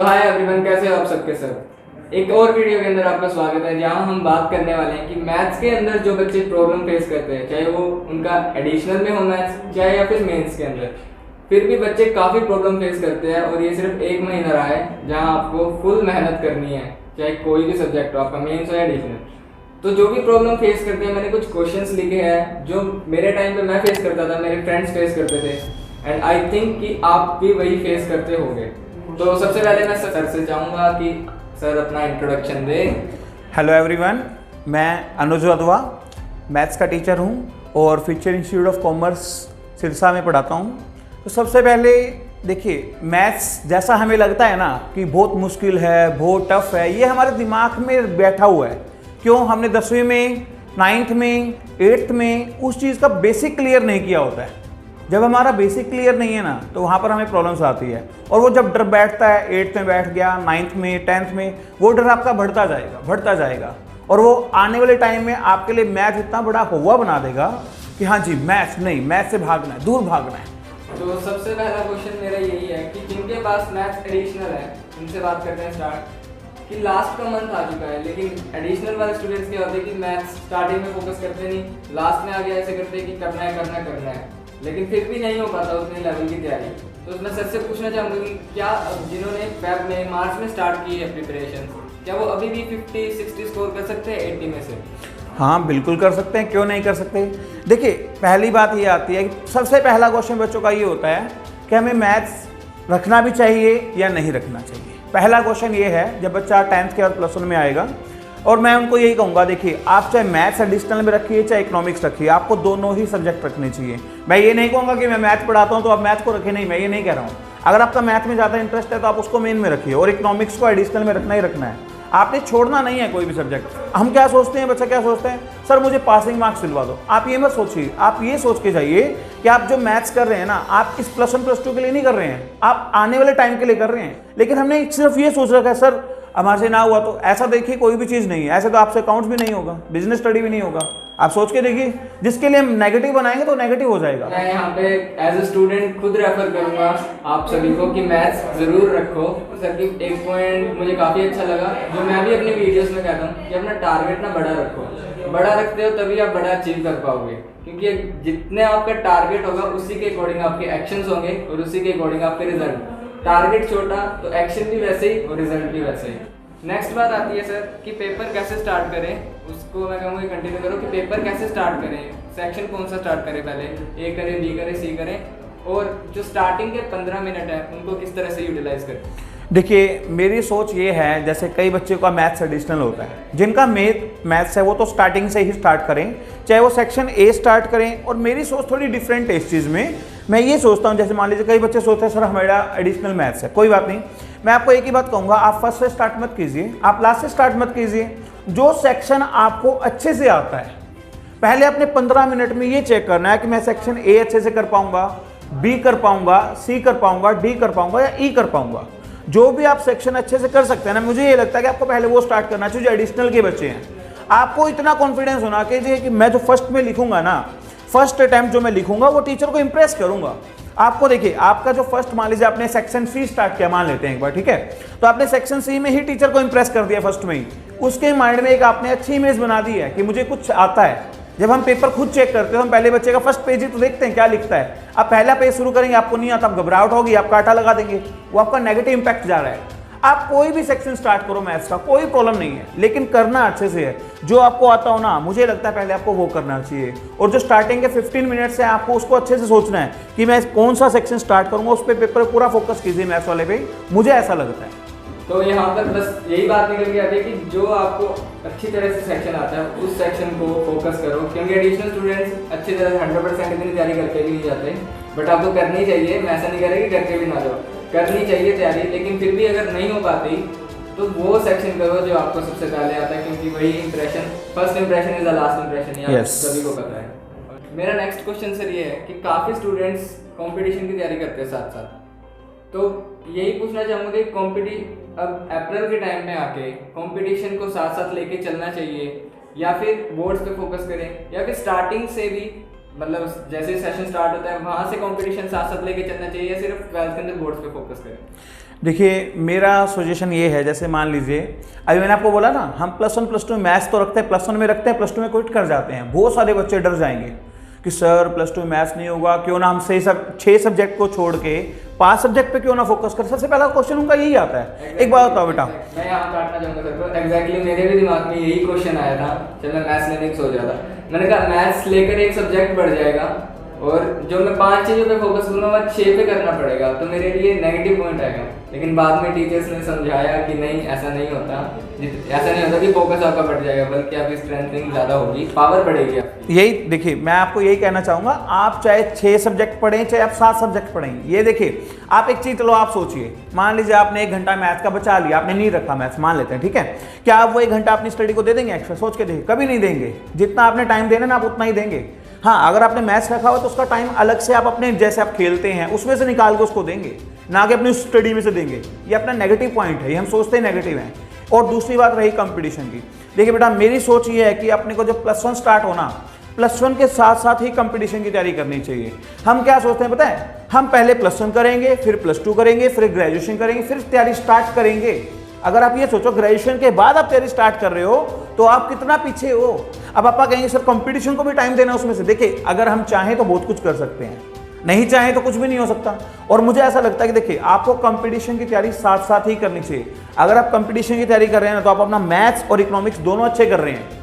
Hi everyone, कैसे हो आप सबके सब। एक और वीडियो के अंदर आपका स्वागत है, जहां हम बात करने वाले हैं कि मैथ्स के अंदर जो बच्चे प्रॉब्लम फेस करते हैं, चाहे वो उनका एडिशनल में हो मैथ्स, चाहे या फिर मेंस के अंदर, फिर भी बच्चे काफ़ी प्रॉब्लम फेस करते हैं। और ये सिर्फ एक महीना रहा है जहाँ आपको फुल मेहनत करनी है, चाहे कोई भी सब्जेक्ट हो, आपका मेंस हो या एडिशनल। तो जो भी प्रॉब्लम फेस करते हैं, मैंने कुछ क्वेश्चंस लिखे हैं जो मेरे टाइम पे मैं फेस करता था, मेरे फ्रेंड्स फेस करते थे, एंड आई थिंक कि आप भी वही फेस करते होंगे। तो सबसे पहले मैं सर से चाहूँगा कि सर अपना इंट्रोडक्शन दें। हेलो एवरीवन, मैं अनुज वधवा मैथ्स का टीचर हूँ और future institute of commerce Sirsa में पढ़ाता हूँ। तो सबसे पहले देखिए, मैथ्स जैसा हमें लगता है ना कि बहुत मुश्किल है, बहुत टफ है, ये हमारे दिमाग में बैठा हुआ है। क्यों? हमने 10वीं में, 9th में, 8th में उस चीज़ का बेसिक क्लियर नहीं किया होता है। जब हमारा बेसिक क्लियर नहीं है ना, तो वहाँ पर हमें प्रॉब्लम्स आती है। और वो जब डर बैठता है, 8th में बैठ गया, 9th में, 10th में, वो डर आपका बढ़ता जाएगा और वो आने वाले टाइम में आपके लिए मैथ इतना बड़ा हुआ बना देगा कि हाँ जी, मैथ से भागना है, दूर भागना है। तो सबसे पहला क्वेश्चन मेरा यही है कि जिनके पास मैथ्स एडिशनल है, उनसे बात करते हैं स्टार्ट। कि लास्ट का मंथ आ चुका है, लेकिन एडिशनल वाले स्टूडेंट्स क्या होते हैं कि मैथ्स स्टार्टिंग में फोकस करते नहीं, लास्ट में आगे ऐसे करते हैं कि करना है, लेकिन फिर भी नहीं हो पाता उतने लेवल की तैयारी। तो मैं सर से पूछना चाहूँगा कि क्या जिन्होंने फेब में, मार्च में स्टार्ट की है प्रिपरेशन, क्या वो अभी भी 50-60 स्कोर कर सकते हैं 80 में से? हाँ, बिल्कुल कर सकते हैं, क्यों नहीं कर सकते। देखिए, पहली बात ये आती है कि सबसे पहला क्वेश्चन बच्चों का ये होता है कि हमें मैथ्स रखना भी चाहिए या नहीं रखना चाहिए। पहला क्वेश्चन ये है जब बच्चा 10th के बाद +1 में आएगा। और मैं उनको यही कहूँगा, देखिए, आप चाहे मैथ्स एडिशनल में रखिए चाहे इकोनॉमिक्स रखिए, आपको दोनों ही सब्जेक्ट रखने चाहिए। मैं ये नहीं कहूँगा कि मैं मैथ पढ़ाता हूँ तो आप मैथ को रखें, नहीं, मैं ये नहीं कह रहा हूँ। अगर आपका मैथ में ज़्यादा इंटरेस्ट है तो आप उसको मेन में रखिए और इकोनॉमिक्स को एडिशनल में रखना ही रखना है। आपने छोड़ना नहीं है कोई भी सब्जेक्ट। हम क्या सोचते हैं, बच्चा क्या सोचते हैं, सर मुझे पासिंग मार्क्स दिलवा दो। आप ये मत सोचिए, आप ये सोच के जाइए कि आप जो मैथ्स कर रहे हैं ना, आप इस +1 +2 के लिए नहीं कर रहे हैं, आप आने वाले टाइम के लिए कर रहे हैं। लेकिन हमने सिर्फ ये सोच रखा है, सर हमारे से ना हुआ तो ऐसा। देखिए, कोई भी चीज़ नहीं है ऐसे, तो आपसे अकाउंट्स भी नहीं होगा, बिजनेस स्टडी भी नहीं होगा। आप सोच के देखिए, जिसके लिए हम नेगेटिव बनाएंगे तो नेगेटिव हो जाएगा। मैं यहाँ पे एज ए स्टूडेंट खुद रेफर करूँगा आप सभी को कि मैथ्स ज़रूर रखो। सर की एक पॉइंट मुझे काफ़ी अच्छा लगा, जो मैं भी अपनी वीडियोस में कहता हूँ कि अपना टारगेट ना बड़ा रखो। बड़ा रखते हो तभी आप बड़ा अचीव कर पाओगे, क्योंकि जितने आपका टारगेट होगा उसी के अकॉर्डिंग आपके एक्शंस होंगे और उसी के अकॉर्डिंग आपके रिजल्ट। टारगेट छोटा तो एक्शन भी वैसे ही और रिजल्ट भी वैसे ही। नेक्स्ट बात आती है सर कि पेपर कैसे स्टार्ट करें, उसको मैं कहूँगा कंटिन्यू करो कि पेपर कैसे स्टार्ट करें, सेक्शन कौन सा स्टार्ट करें, पहले ए करें, बी करें, सी करें, और जो स्टार्टिंग के 15 मिनट है उनको किस तरह से यूटिलाइज करें। देखिए, मेरी सोच ये है, जैसे कई बच्चों का मैथ्स एडिशनल होता है, जिनका मैथ्स है वो तो स्टार्टिंग से ही स्टार्ट करें, चाहे वो सेक्शन ए स्टार्ट करें। और मेरी सोच थोड़ी डिफरेंट है इस चीज़ में। मैं ये सोचता हूँ, जैसे मान लीजिए कई बच्चे सोचते हैं सर हमारा एडिशनल मैथ्स है, कोई बात नहीं। मैं आपको एक ही बात कहूँगा, आप फर्स्ट से स्टार्ट मत कीजिए, आप लास्ट से स्टार्ट मत कीजिए। जो सेक्शन आपको अच्छे से आता है, पहले अपने 15 मिनट में ये चेक करना है कि मैं सेक्शन ए अच्छे से कर पाऊंगा, बी कर पाऊंगा, सी कर पाऊंगा, डी कर पाऊंगा या ई कर पाऊंगा। जो भी आप सेक्शन अच्छे से कर सकते हैं ना, मुझे ये लगता है कि आपको पहले वो स्टार्ट करना चाहिए जो एडिशनल के बच्चे हैं। आपको इतना कॉन्फिडेंस होना चाहिए कि मैं जो फर्स्ट में लिखूंगा ना, फर्स्ट अटैम्प्ट जो मैं लिखूंगा वो टीचर को इंप्रेस करूंगा। आपको देखिए, आपका जो फर्स्ट, मान लीजिए आपने सेक्शन सी स्टार्ट किया, मान लेते हैं एक बार, ठीक है, तो आपने सेक्शन सी में ही टीचर को इंप्रेस कर दिया फर्स्ट में ही। उसके माइंड में एक आपने अच्छी इमेज बना दी है कि मुझे कुछ आता है। जब हम पेपर खुद चेक करते हैं तो हम पहले बच्चे का फर्स्ट पेज ही तो देखते हैं क्या लिखता है। आप पहला पेज शुरू करेंगे, आपको नहीं आता, आप घबराहट होगी, आप कांटा लगा देंगे, वो आपका नेगेटिव इंपैक्ट जा रहा है। आप कोई भी सेक्शन स्टार्ट करो मैथ्स का, कोई प्रॉब्लम नहीं है, लेकिन करना अच्छे से है। जो आपको आता हो ना, मुझे लगता है पहले आपको वो करना चाहिए। और जो स्टार्टिंग के 15 मिनट से आपको उसको अच्छे से सोचना है कि मैं कौन सा सेक्शन स्टार्ट करूंगा, उस पर पेपर पूरा फोकस कीजिए मैथ्स वाले पे, मुझे ऐसा लगता है। तो यहाँ पर बस यही बात निकल के आती है कि जो आपको अच्छी तरह से सेक्शन आता है उस सेक्शन को फोकस करो, क्योंकि एडिशनल स्टूडेंट्स अच्छी तरह से 100% इतनी तैयारी करके भी नहीं जाते, बट आपको करनी चाहिए। मैं ऐसा नहीं कह रहा कि करके भी ना जाओ, करनी चाहिए तैयारी, लेकिन फिर भी अगर नहीं हो पाती तो वो सेक्शन करो जो आपको सबसे पहले आता है, क्योंकि वही impression, first impression is the last impression, ये सभी को पता है। मेरा नेक्स्ट क्वेश्चन सर ये है कि काफ़ी स्टूडेंट्स कंपटीशन की तैयारी करते हैं साथ साथ, तो यही पूछना चाहूँगा कि अब अप्रैल के टाइम में आके कंपटीशन को साथ साथ लेके चलना चाहिए, या फिर बोर्ड्स पे फोकस करें, या फिर स्टार्टिंग से भी, मतलब जैसे सेशन स्टार्ट होता है वहाँ से कंपटीशन साथ साथ लेके चलना चाहिए, या सिर्फ 12th के अंदर बोर्ड्स पे फोकस करें। देखिए मेरा सजेशन ये है, जैसे मान लीजिए अभी मैंने आपको बोला ना, हम +1 +2 में मैथ्स तो रखते हैं, +1 में रखते हैं, +2 में क्विट कर जाते हैं। बहुत सारे बच्चे डर जाएंगे कि सर +2 में मैथ्स नहीं होगा, क्यों ना हम 6 सब्जेक्ट को छोड़ के 5 सब्जेक्ट पे क्यों ना फोकस करें। सबसे पहला क्वेश्चन उनका यही आता है। एक बात बताओ बेटा, मैं यहाँ काटना चाहूंगा सर को। एग्जैक्टली मेरे भी दिमाग में यही क्वेश्चन आया था जब मैं मैथ्स लेने की सोच रहा था। मैंने कहा मैथ्स लेकर एक सब्जेक्ट बढ़ जाएगा और जो मैं 5 चीज़ों पे फोकस करूँगा वह 6 पे करना पड़ेगा, तो मेरे लिए नेगेटिव पॉइंट आएगा। लेकिन बाद में टीचर्स ने समझाया कि नहीं, ऐसा नहीं होता, ऐसा नहीं होता कि फोकस आपका बढ़ जाएगा, बल्कि आपकी स्ट्रेंथनिंग ज़्यादा होगी, पावर बढ़ेगी आपकी। यही देखिए मैं आपको यही कहना चाहूँगा, आप चाहे 6 सब्जेक्ट पढ़ें चाहे आप 7 सब्जेक्ट पढ़ें। ये देखिए आप एक चीज़, चलो आप सोचिए, मान लीजिए आपने 1 घंटा मैथ्स का बचा लिया, आपने नहीं रखा मैथ्स, मान लेते हैं, ठीक है। क्या आप वो 1 घंटा अपनी स्टडी को दे देंगे एक्स्ट्रा? सोच के देखिए, कभी नहीं देंगे। जितना आपने टाइम देना ना आप उतना ही देंगे। हाँ, अगर आपने मैथ्स रखा हुआ तो उसका टाइम अलग से आप अपने, जैसे आप खेलते हैं उसमें से निकाल के उसको देंगे, ना कि अपनी स्टडी में से देंगे। ये अपना नेगेटिव पॉइंट है, ये हम सोचते हैं नेगेटिव है। और दूसरी बात रही कंपटीशन की। देखिए बेटा मेरी सोच ये है कि अपने को जब +1 स्टार्ट होना, +1 के साथ साथ ही कंपटीशन की तैयारी करनी चाहिए। हम क्या सोचते हैं पता है, हम पहले +1 करेंगे, फिर +2 करेंगे, फिर ग्रेजुएशन करेंगे, फिर तैयारी स्टार्ट करेंगे। अगर आप ये सोचो ग्रेजुएशन के बाद आप तैयारी स्टार्ट कर रहे हो तो आप कितना पीछे हो। अब पापा कहेंगे सर कंपटीशन को भी टाइम देना उसमें से। देखिए अगर हम चाहें तो बहुत कुछ कर सकते हैं, नहीं चाहें तो कुछ भी नहीं हो सकता। और मुझे ऐसा लगता है कि देखिए आपको कंपटीशन की तैयारी साथ साथ ही करनी चाहिए। अगर आप कंपटीशन की तैयारी कर रहे हैं ना तो आप अपना मैथ्स और इकोनॉमिक्स दोनों अच्छे कर रहे हैं।